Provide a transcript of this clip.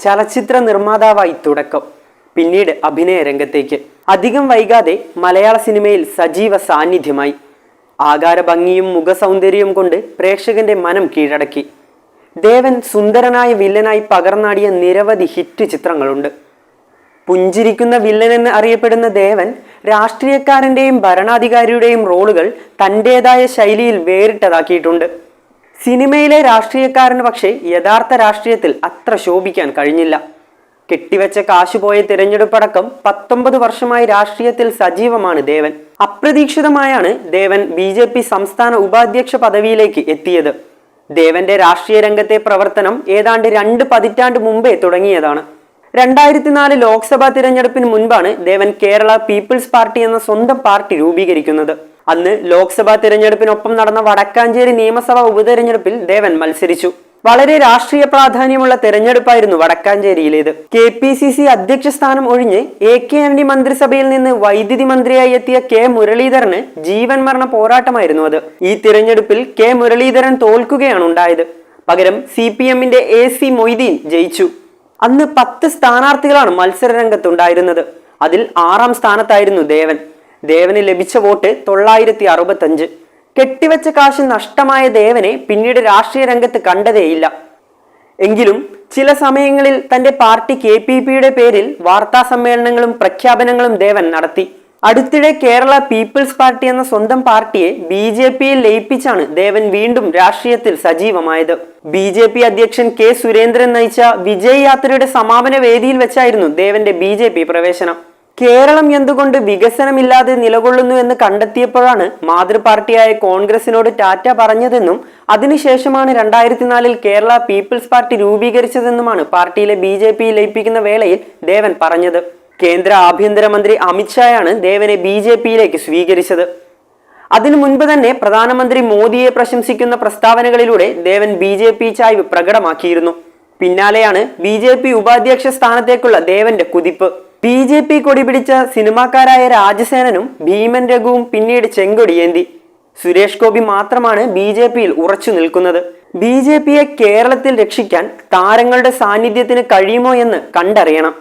ചലച്ചിത്ര നിർമ്മാതാവായി തുടക്കം, പിന്നീട് അഭിനയ രംഗത്തേക്ക്. അധികം വൈകാതെ മലയാള സിനിമയിൽ സജീവ സാന്നിധ്യമായി. ആകാര ഭംഗിയും മുഖസൗന്ദര്യവും കൊണ്ട് പ്രേക്ഷകന്റെ മനം കീഴടക്കി. ദേവൻ സുന്ദരനായ വില്ലനായി പകർന്നാടിയ നിരവധി ഹിറ്റ് ചിത്രങ്ങളുണ്ട്. പുഞ്ചിരിക്കുന്ന വില്ലൻ എന്ന് അറിയപ്പെടുന്ന ദേവൻ രാഷ്ട്രീയക്കാരൻ്റെയും ഭരണാധികാരിയുടെയും റോളുകൾ തൻ്റെതായ ശൈലിയിൽ വേറിട്ടതാക്കിയിട്ടുണ്ട്. സിനിമയിലെ രാഷ്ട്രീയക്കാരന് പക്ഷേ യഥാർത്ഥ രാഷ്ട്രീയത്തിൽ അത്ര ശോഭിക്കാൻ കഴിഞ്ഞില്ല. കെട്ടിവെച്ച കാശുപോയ തിരഞ്ഞെടുപ്പടക്കം 19 വർഷമായി രാഷ്ട്രീയത്തിൽ സജീവമാണ് ദേവൻ. അപ്രതീക്ഷിതമായാണ് ദേവൻ BJP സംസ്ഥാന ഉപാധ്യക്ഷ പദവിയിലേക്ക് എത്തിയത്. ദേവന്റെ രാഷ്ട്രീയ രംഗത്തെ പ്രവർത്തനം ഏതാണ്ട് 2 പതിറ്റാണ്ട് മുമ്പേ തുടങ്ങിയതാണ്. 2004 ലോക്സഭാ തിരഞ്ഞെടുപ്പിന് മുൻപാണ് ദേവൻ കേരള പീപ്പിൾസ് പാർട്ടി എന്ന സ്വന്തം പാർട്ടി രൂപീകരിക്കുന്നത്. അന്ന് ലോക്സഭാ തിരഞ്ഞെടുപ്പിനൊപ്പം നടന്ന വടക്കാഞ്ചേരി നിയമസഭാ ഉപതെരഞ്ഞെടുപ്പിൽ ദേവൻ മത്സരിച്ചു. വളരെ രാഷ്ട്രീയ പ്രാധാന്യമുള്ള തെരഞ്ഞെടുപ്പായിരുന്നു വടക്കാഞ്ചേരിയിലേത്. KPCC അധ്യക്ഷ സ്ഥാനം ഒഴിഞ്ഞ് AK ആന്റണി മന്ത്രിസഭയിൽ നിന്ന് വൈദ്യുതി മന്ത്രിയായി എത്തിയ K മുരളീധരന് ജീവൻ മരണ പോരാട്ടമായിരുന്നു അത്. ഈ തിരഞ്ഞെടുപ്പിൽ K മുരളീധരൻ തോൽക്കുകയാണ് ഉണ്ടായത്. പകരം CPMന്റെ AC മൊയ്തീൻ ജയിച്ചു. അന്ന് 10 സ്ഥാനാർത്ഥികളാണ് മത്സര രംഗത്തുണ്ടായിരുന്നത്. അതിൽ 6ാം സ്ഥാനത്തായിരുന്നു ദേവൻ. ദേവന് ലഭിച്ച വോട്ട് 965. കെട്ടിവെച്ച കാശ് നഷ്ടമായ ദേവനെ പിന്നീട് രാഷ്ട്രീയ രംഗത്ത് കണ്ടതേയില്ല. എങ്കിലും ചില സമയങ്ങളിൽ തന്റെ പാർട്ടി KPPയുടെ പേരിൽ വാർത്താ സമ്മേളനങ്ങളും പ്രഖ്യാപനങ്ങളും ദേവൻ നടത്തി. അടുത്തിടെ കേരള പീപ്പിൾസ് പാർട്ടി എന്ന സ്വന്തം പാർട്ടിയെ BJPയിൽ ലയിപ്പിച്ചാണ് ദേവൻ വീണ്ടും രാഷ്ട്രീയത്തിൽ സജീവമായത്. BJP അധ്യക്ഷൻ K സുരേന്ദ്രൻ നയിച്ച വിജയ് യാത്രയുടെ സമാപന വേദിയിൽ വെച്ചായിരുന്നു ദേവന്റെ BJP പ്രവേശനം. കേരളം എന്തുകൊണ്ട് വികസനമില്ലാതെ നിലകൊള്ളുന്നു എന്ന് കണ്ടെത്തിയപ്പോഴാണ് മാതൃപാർട്ടിയായ കോൺഗ്രസിനോട് ടാറ്റ പറഞ്ഞതെന്നും അതിനുശേഷമാണ് 2004 കേരള പീപ്പിൾസ് പാർട്ടി രൂപീകരിച്ചതെന്നുമാണ് പാർട്ടിയിലെ BJPയിൽ ലയിപ്പിക്കുന്ന വേളയിൽ ദേവൻ പറഞ്ഞത്. കേന്ദ്ര ആഭ്യന്തരമന്ത്രി അമിത്ഷായാണ് ദേവനെ BJPയിലേക്ക് സ്വീകരിച്ചത്. അതിനു മുൻപ് തന്നെ പ്രധാനമന്ത്രി മോദിയെ പ്രശംസിക്കുന്ന പ്രസ്താവനകളിലൂടെ ദേവൻ BJP ചായ്വ് പ്രകടമാക്കിയിരുന്നു. പിന്നാലെയാണ് BJP ഉപാധ്യക്ഷ സ്ഥാനത്തേക്കുള്ള ദേവന്റെ കുതിപ്പ്. BJP കൊടി പിടിച്ച സിനിമാക്കാരായ രാജസേനനും ഭീമൻ രഘുവും പിന്നീട് ചെങ്കൊടിയേന്തി. സുരേഷ് ഗോപി മാത്രമാണ് BJPയിൽ ഉറച്ചു നിൽക്കുന്നത്. BJPയെ കേരളത്തിൽ രക്ഷിക്കാൻ താരങ്ങളുടെ സാന്നിധ്യത്തിന് കഴിയുമോ എന്ന് കണ്ടറിയണം.